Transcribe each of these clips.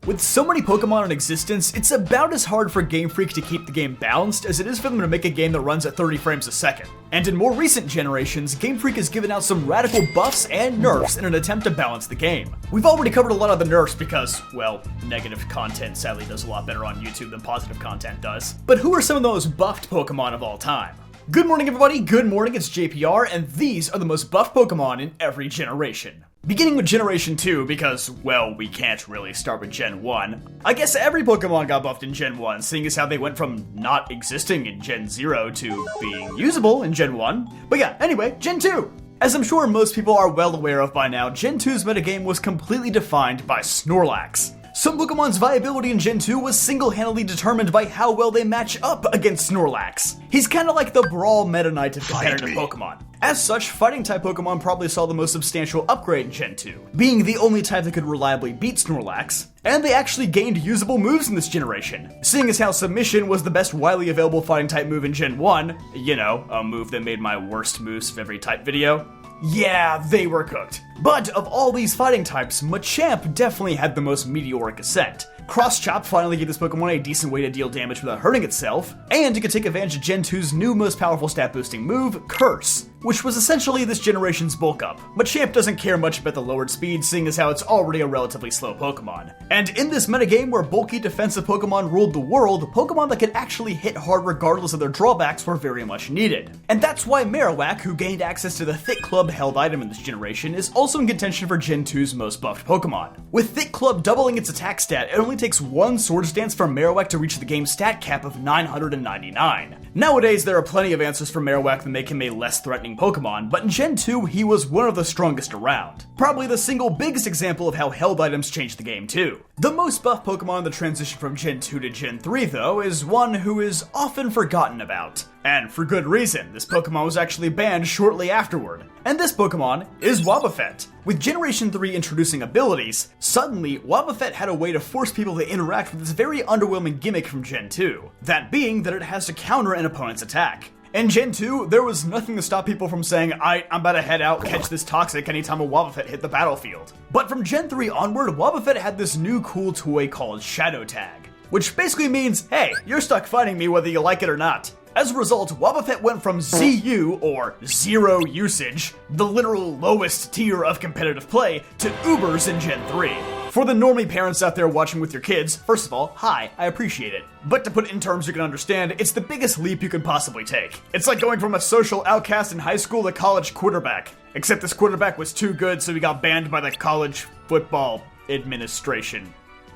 With so many Pokemon in existence, it's about as hard for Game Freak to keep the game balanced as it is for them to make a game that runs at 30 frames a second. And in more recent generations, Game Freak has given out some radical buffs and nerfs in an attempt to balance the game. We've already covered a lot of the nerfs because, well, negative content sadly does a lot better on YouTube than positive content does. But who are some of the most buffed Pokemon of all time? Good morning everybody, good morning, it's JPR, and these are the most buffed Pokemon in every generation. Beginning with Generation 2 because, well, we can't really start with Gen 1. I guess every Pokemon got buffed in Gen 1, seeing as how they went from not existing in Gen 0 to being usable in Gen 1. But yeah, anyway, Gen 2! As I'm sure most people are well aware of by now, Gen 2's metagame was completely defined by Snorlax. Some Pokemon's viability in Gen 2 was single-handedly determined by how well they match up against Snorlax. He's kinda like the Brawl Meta Knight of competitive Pokemon. As such, Fighting-type Pokemon probably saw the most substantial upgrade in Gen 2, being the only type that could reliably beat Snorlax, and they actually gained usable moves in this generation, seeing as how Submission was the best widely available Fighting-type move in Gen 1, you know, a move that made my worst moves of every type video. Yeah, they were cooked. But of all these fighting types, Machamp definitely had the most meteoric ascent. Cross Chop finally gave this Pokemon a decent way to deal damage without hurting itself, and it could take advantage of Gen 2's new most powerful stat boosting move, Curse, which was essentially this generation's bulk up. Machamp doesn't care much about the lowered speed, seeing as how it's already a relatively slow Pokemon. And in this metagame where bulky defensive Pokemon ruled the world, Pokemon that could actually hit hard regardless of their drawbacks were very much needed. And that's why Marowak, who gained access to the Thick Club held item in this generation, is also in contention for Gen 2's most buffed Pokemon. With Thick Club doubling its attack stat, it only takes one Swords Dance for Marowak to reach the game's stat cap of 999. Nowadays, there are plenty of answers for Marowak that make him a less threatening Pokemon, but in Gen 2, he was one of the strongest around. Probably the single biggest example of how held items changed the game too. The most buff Pokemon that transitioned from Gen 2 to Gen 3 though, is one who is often forgotten about. And for good reason, this Pokemon was actually banned shortly afterward. And this Pokemon is Wobbuffet. With Generation 3 introducing abilities, suddenly Wobbuffet had a way to force people to interact with this very underwhelming gimmick from Gen 2. That being that it has to counter an opponent's attack. In Gen 2, there was nothing to stop people from saying, I'm about to head out, catch this Toxic anytime a Wobbuffet hit the battlefield. But from Gen 3 onward, Wobbuffet had this new cool toy called Shadow Tag, which basically means, hey, you're stuck fighting me whether you like it or not. As a result, Wobbuffet went from ZU, or zero usage, the literal lowest tier of competitive play, to Ubers in Gen 3. For the normie parents out there watching with your kids, first of all, hi, I appreciate it. But to put it in terms you can understand, it's the biggest leap you could possibly take. It's like going from a social outcast in high school to college quarterback. Except this quarterback was too good, so he got banned by the college football administration.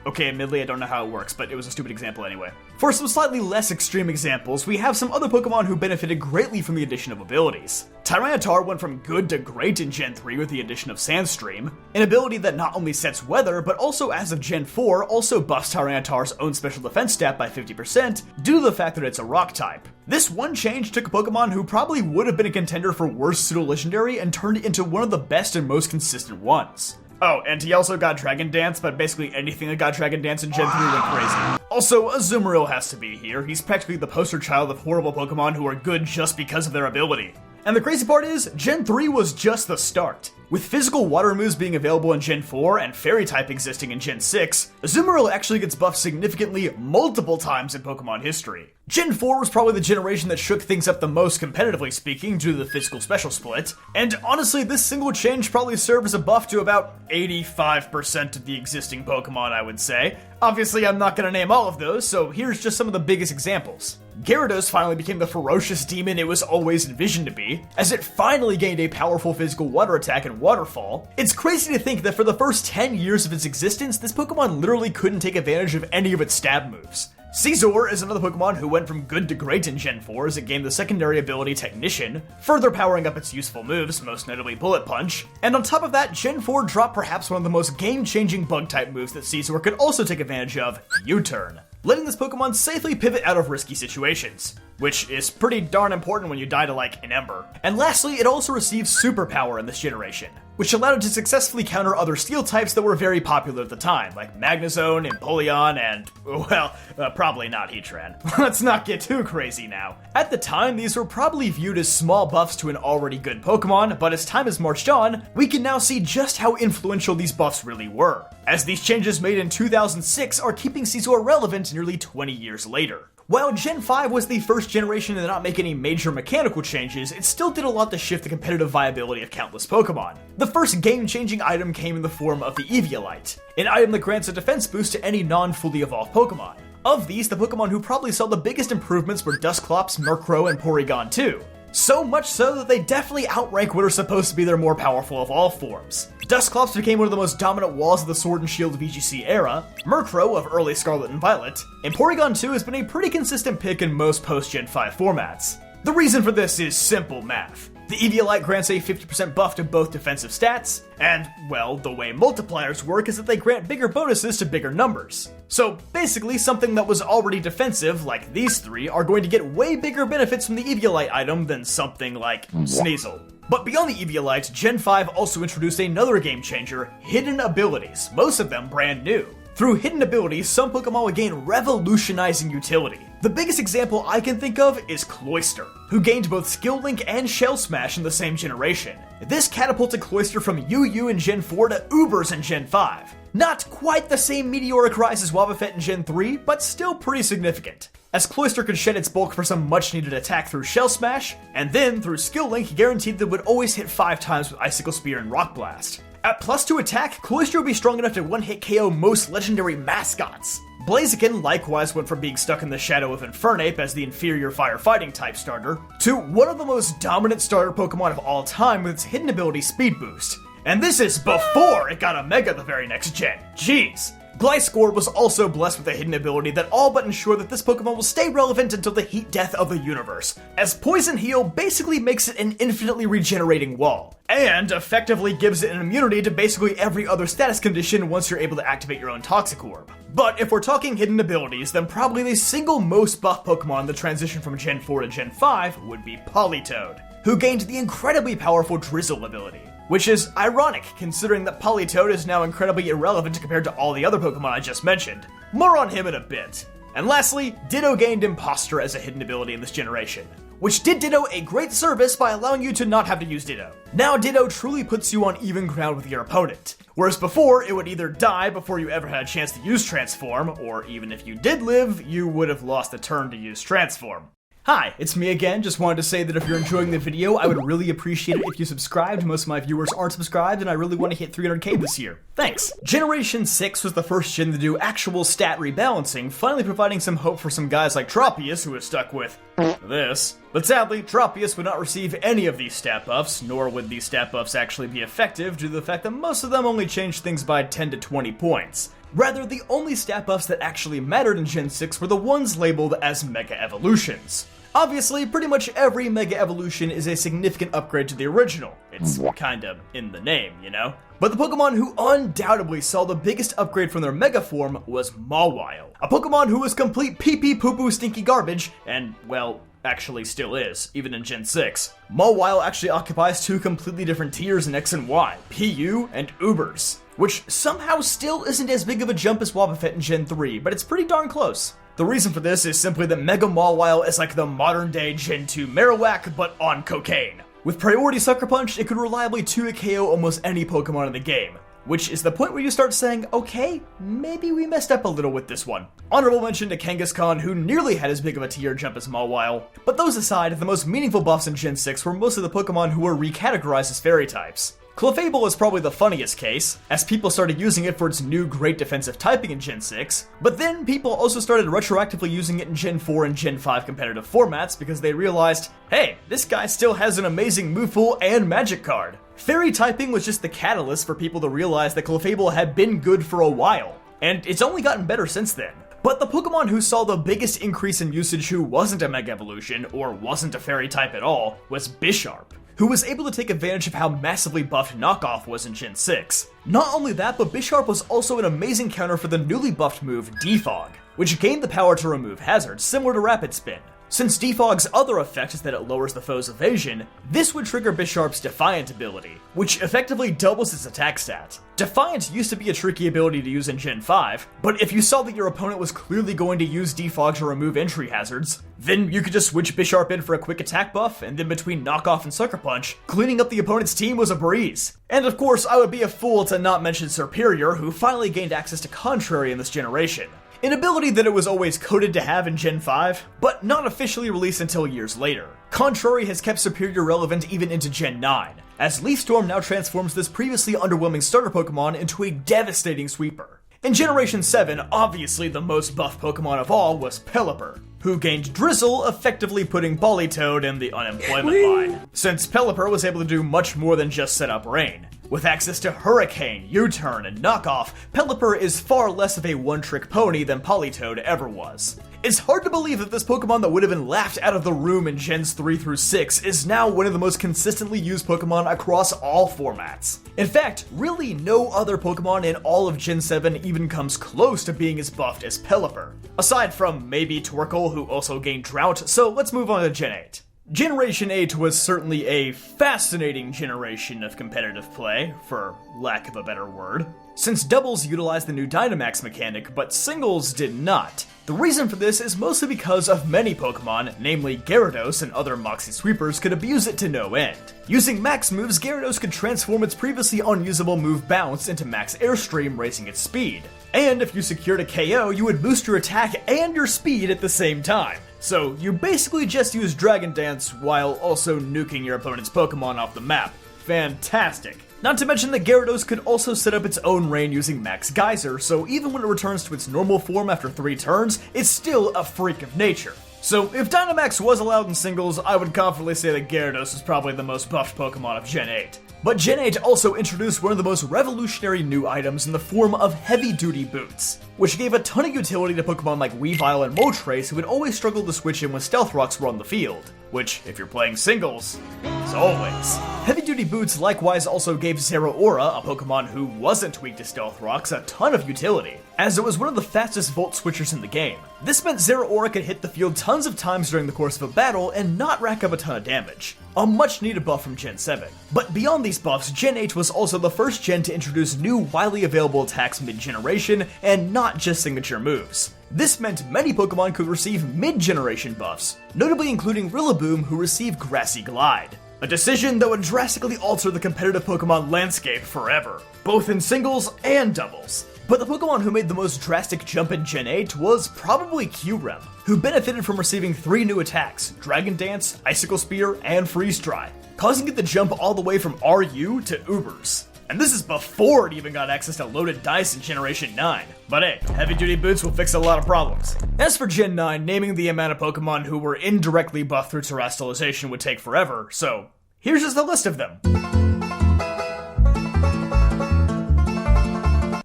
Okay, admittedly, I don't know how it works, but it was a stupid example anyway. For some slightly less extreme examples, we have some other Pokemon who benefited greatly from the addition of abilities. Tyranitar went from good to great in Gen 3 with the addition of Sandstream, an ability that not only sets weather, but also as of Gen 4 also buffs Tyranitar's own special defense stat by 50% due to the fact that it's a rock type. This one change took a Pokemon who probably would have been a contender for worst pseudo-legendary and turned it into one of the best and most consistent ones. Oh, and he also got Dragon Dance, but basically anything that got Dragon Dance in Gen 3 went crazy. Also, Azumarill has to be here. He's practically the poster child of horrible Pokemon who are good just because of their ability. And the crazy part is, Gen 3 was just the start. With physical water moves being available in Gen 4 and Fairy type existing in Gen 6, Azumarill actually gets buffed significantly multiple times in Pokemon history. Gen 4 was probably the generation that shook things up the most competitively speaking due to the physical special split, and honestly this single change probably served as a buff to about 85% of the existing Pokemon, I would say. Obviously I'm not gonna name all of those, so here's just some of the biggest examples. Gyarados finally became the ferocious demon it was always envisioned to be, as it finally gained a powerful physical water attack in Waterfall. It's crazy to think that for the first 10 years of its existence, this Pokemon literally couldn't take advantage of any of its stab moves. Scizor is another Pokemon who went from good to great in Gen 4 as it gained the secondary ability Technician, further powering up its useful moves, most notably Bullet Punch, and on top of that, Gen 4 dropped perhaps one of the most game-changing bug-type moves that Scizor could also take advantage of, U-Turn, letting this Pokemon safely pivot out of risky situations. which is pretty darn important when you die to like an ember. And lastly, it also received superpower in this generation, which allowed it to successfully counter other steel types that were very popular at the time, like Magnezone, Empoleon, and, well, probably not Heatran. Let's not get too crazy now. At the time, these were probably viewed as small buffs to an already good Pokemon, but as time has marched on, we can now see just how influential these buffs really were, as these changes made in 2006 are keeping Scizor relevant nearly 20 years later. While Gen 5 was the first generation to not make any major mechanical changes, it still did a lot to shift the competitive viability of countless Pokemon. The first game-changing item came in the form of the Eviolite, an item that grants a defense boost to any non-fully evolved Pokemon. Of these, the Pokemon who probably saw the biggest improvements were Dusclops, Murkrow, and Porygon 2. So much so that they definitely outrank what are supposed to be their more powerful of all forms. Dusclops became one of the most dominant walls of the Sword and Shield VGC era, Murkrow of early Scarlet and Violet, and Porygon 2 has been a pretty consistent pick in most post-Gen 5 formats. The reason for this is simple math. The Eviolite grants a 50% buff to both defensive stats, and, well, the way multipliers work is that they grant bigger bonuses to bigger numbers. So basically, something that was already defensive, like these three, are going to get way bigger benefits from the Eviolite item than something like Sneasel. But beyond the Eviolite, Gen 5 also introduced another game changer, Hidden Abilities, most of them brand new. Through hidden abilities, some Pokemon would gain revolutionizing utility. The biggest example I can think of is Cloyster, who gained both Skill Link and Shell Smash in the same generation. This catapulted Cloyster from UU in Gen 4 to Ubers in Gen 5. Not quite the same meteoric rise as Wobbuffet in Gen 3, but still pretty significant, as Cloyster could shed its bulk for some much needed attack through Shell Smash, and then through Skill Link guaranteed that it would always hit 5 times with Icicle Spear and Rock Blast. At +2 attack, Cloyster would be strong enough to one-hit KO most legendary mascots. Blaziken likewise went from being stuck in the shadow of Infernape as the inferior firefighting type starter, to one of the most dominant starter Pokemon of all time with its hidden ability Speed Boost. And this is before it got a Mega the very next gen. Jeez. Gliscor was also blessed with a hidden ability that all but ensured that this Pokemon will stay relevant until the heat death of the universe, as Poison Heal basically makes it an infinitely regenerating wall, and effectively gives it an immunity to basically every other status condition once you're able to activate your own Toxic Orb. But if we're talking hidden abilities, then probably the single most buff Pokemon in the transition from Gen 4 to Gen 5 would be Politoed, who gained the incredibly powerful Drizzle ability. Which is ironic, considering that Politoed is now incredibly irrelevant compared to all the other Pokemon I just mentioned. More on him in a bit. And lastly, Ditto gained Imposter as a hidden ability in this generation, which did Ditto a great service by allowing you to not have to use Ditto. Now Ditto truly puts you on even ground with your opponent, whereas before it would either die before you ever had a chance to use Transform, or even if you did live, you would have lost a turn to use Transform. Hi, it's me again. Just wanted to say that if you're enjoying the video, I would really appreciate it if you subscribed. Most of my viewers aren't subscribed, and I really want to hit 300k this year. Thanks! Generation 6 was the first gen to do actual stat rebalancing, finally providing some hope for some guys like Tropius, who was stuck with this. But sadly, Tropius would not receive any of these stat buffs, nor would these stat buffs actually be effective due to the fact that most of them only changed things by 10 to 20 points. Rather, the only stat buffs that actually mattered in Gen 6 were the ones labeled as Mega Evolutions. Obviously, pretty much every Mega Evolution is a significant upgrade to the original. It's kinda in the name, you know? But the Pokemon who undoubtedly saw the biggest upgrade from their Mega form was Mawile, a Pokemon who was complete pee-pee poo-poo stinky garbage, and, well, actually still is, even in Gen 6. Mawile actually occupies two completely different tiers in X and Y, PU and Ubers, which somehow still isn't as big of a jump as Wobbuffet in Gen 3, but it's pretty darn close. The reason for this is simply that Mega Mawile is like the modern day Gen 2 Marowak, but on cocaine. With Priority Sucker Punch, it could reliably 2-hit KO almost any Pokemon in the game, which is the point where you start saying, okay, maybe we messed up a little with this one. Honorable mention to Kangaskhan, who nearly had as big of a tier jump as Mawile. But those aside, the most meaningful buffs in Gen 6 were mostly the Pokemon who were recategorized as fairy types. Clefable is probably the funniest case, as people started using it for its new great defensive typing in Gen 6, but then people also started retroactively using it in Gen 4 and Gen 5 competitive formats because they realized, hey, this guy still has an amazing move pool and magic card. Fairy typing was just the catalyst for people to realize that Clefable had been good for a while, and it's only gotten better since then. But the Pokemon who saw the biggest increase in usage who wasn't a Mega Evolution, or wasn't a fairy type at all, was Bisharp, who was able to take advantage of how massively buffed Knockoff was in Gen 6. Not only that, but Bisharp was also an amazing counter for the newly buffed move Defog, which gained the power to remove hazards, similar to Rapid Spin. Since Defog's other effect is that it lowers the foe's evasion, this would trigger Bisharp's Defiant ability, which effectively doubles its attack stat. Defiant used to be a tricky ability to use in Gen 5, but if you saw that your opponent was clearly going to use Defog to remove entry hazards, then you could just switch Bisharp in for a quick attack buff, and then between Knockoff and Sucker Punch, cleaning up the opponent's team was a breeze. And of course, I would be a fool to not mention Superior, who finally gained access to Contrary in this generation. An ability that it was always coded to have in Gen 5, but not officially released until years later. Contrary has kept Superior relevant even into Gen 9, as Leaf Storm now transforms this previously underwhelming starter Pokemon into a devastating sweeper. In Generation 7, obviously the most buffed Pokemon of all was Pelipper, who gained Drizzle, effectively putting Politoed in the unemployment line, since Pelipper was able to do much more than just set up rain. With access to Hurricane, U-Turn, and Knockoff, Pelipper is far less of a one-trick pony than Politoed ever was. It's hard to believe that this Pokemon that would have been laughed out of the room in Gens 3 through 6 is now one of the most consistently used Pokemon across all formats. In fact, really no other Pokemon in all of Gen 7 even comes close to being as buffed as Pelipper. Aside from maybe Torkoal, who also gained Drought, so let's move on to Gen 8. Generation 8 was certainly a fascinating generation of competitive play, for lack of a better word, since doubles utilized the new Dynamax mechanic, but singles did not. The reason for this is mostly because of many Pokemon, namely Gyarados and other Moxie Sweepers, could abuse it to no end. Using max moves, Gyarados could transform its previously unusable move Bounce into max Airstream, raising its speed. And if you secured a KO, you would boost your attack and your speed at the same time. So you basically just use Dragon Dance while also nuking your opponent's Pokemon off the map. Fantastic. Not to mention that Gyarados could also set up its own rain using Max Geyser, so even when it returns to its normal form after 3 turns, it's still a freak of nature. So if Dynamax was allowed in singles, I would confidently say that Gyarados is probably the most buffed Pokemon of Gen 8. But Gen 8 also introduced one of the most revolutionary new items in the form of heavy-duty boots, which gave a ton of utility to Pokemon like Weavile and Moltres who would always struggle to switch in when Stealth Rocks were on the field, which, if you're playing singles, is always. Heavy-duty boots likewise also gave Zeraora, a Pokemon who wasn't weak to Stealth Rocks, a ton of utility, as it was one of the fastest Volt switchers in the game. This meant Zeraora could hit the field tons of times during the course of a battle and not rack up a ton of damage. A much needed buff from Gen 7. But beyond these buffs, Gen 8 was also the first gen to introduce new widely available attacks mid-generation, and not just signature moves. This meant many Pokemon could receive mid-generation buffs, notably including Rillaboom, who received Grassy Glide. A decision that would drastically alter the competitive Pokemon landscape forever, both in singles and doubles. But the Pokemon who made the most drastic jump in Gen 8 was probably Kyurem, who benefited from receiving 3 new attacks, Dragon Dance, Icicle Spear, and Freeze Dry, causing it to jump all the way from RU to Ubers. And this is before it even got access to loaded dice in Generation 9. But hey, heavy-duty boots will fix a lot of problems. As for Gen 9, naming the amount of Pokemon who were indirectly buffed through Terastallization would take forever, so here's just a list of them.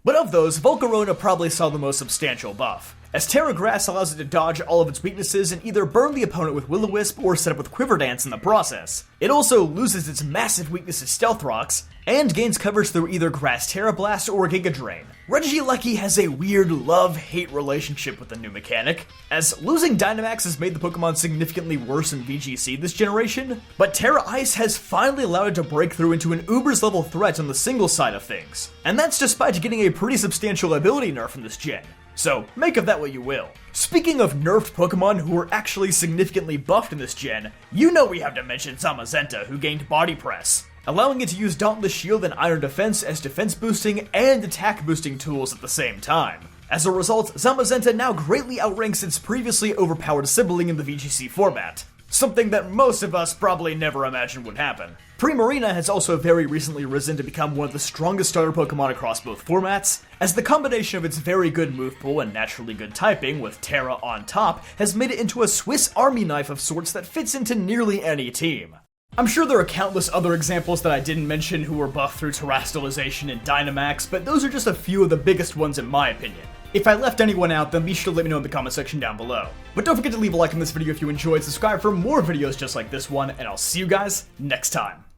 But of those, Volcarona probably saw the most substantial buff, as Terra Grass allows it to dodge all of its weaknesses and either burn the opponent with Will-O-Wisp or set up with Quiver Dance in the process. It also loses its massive weakness to Stealth Rocks, and gains coverage through either Grass Terra Blast or Giga Drain. Regieleki has a weird love-hate relationship with the new mechanic, as losing Dynamax has made the Pokemon significantly worse in VGC this generation, but Terra Ice has finally allowed it to break through into an Ubers level threat on the single side of things, and that's despite getting a pretty substantial ability nerf in this gen. So, make of that what you will. Speaking of nerfed Pokemon who were actually significantly buffed in this gen, you know we have to mention Zamazenta, who gained Body Press, allowing it to use Dauntless Shield and Iron Defense as defense boosting and attack boosting tools at the same time. As a result, Zamazenta now greatly outranks its previously overpowered sibling in the VGC format, something that most of us probably never imagined would happen. Primarina has also very recently risen to become one of the strongest starter Pokemon across both formats, as the combination of its very good move pool and naturally good typing, with Terra on top, has made it into a Swiss Army knife of sorts that fits into nearly any team. I'm sure there are countless other examples that I didn't mention who were buffed through Terastallization and Dynamax, but those are just a few of the biggest ones in my opinion. If I left anyone out, then be sure to let me know in the comment section down below. But don't forget to leave a like on this video if you enjoyed, subscribe for more videos just like this one, and I'll see you guys next time.